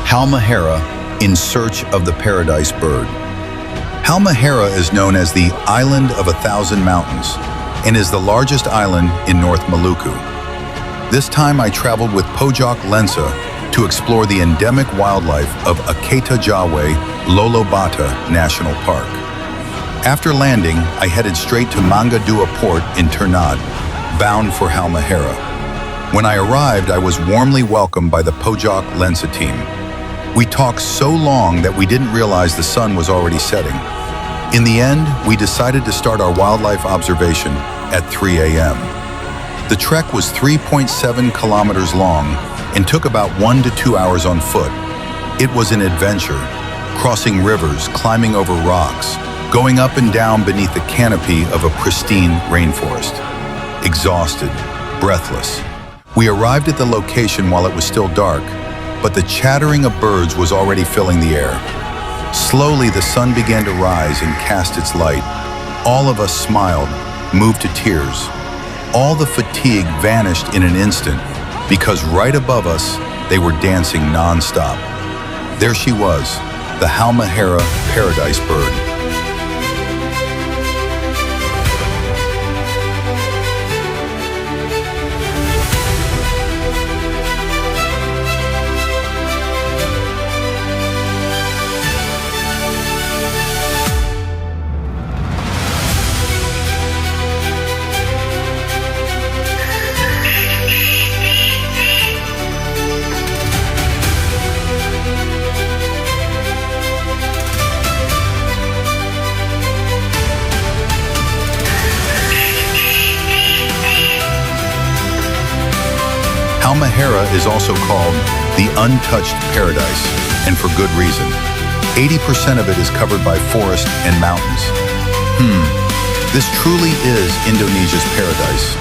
Halmahera, in search of the paradise bird. Halmahera is known as the Island of 1,000 Mountains and is the largest island in North Maluku. This time I traveled with Pojok Lensa to explore the endemic wildlife of Aketa Jawe Lolobata National Park. After landing, I headed straight to Manga Dua Port in Ternate, bound for Halmahera. When I arrived, I was warmly welcomed by the Pojok Lensa team. We talked so long that we didn't realize the sun was already setting. In the end, we decided to start our wildlife observation at 3 a.m. The trek was 3.7 kilometers long and took about 1 to 2 hours on foot. It was an adventure, crossing rivers, climbing over rocks, going up and down beneath the canopy of a pristine rainforest. Exhausted, breathless. We arrived at the location while it was still dark, but the chattering of birds was already filling the air. Slowly, the sun began to rise and cast its light. All of us smiled, moved to tears. All the fatigue vanished in an instant because right above us, they were dancing non-stop. There she was, the Halmahera paradise bird. Halmahera is also called the untouched paradise, and for good reason. 80% of it is covered by forest and mountains. This truly is Indonesia's paradise.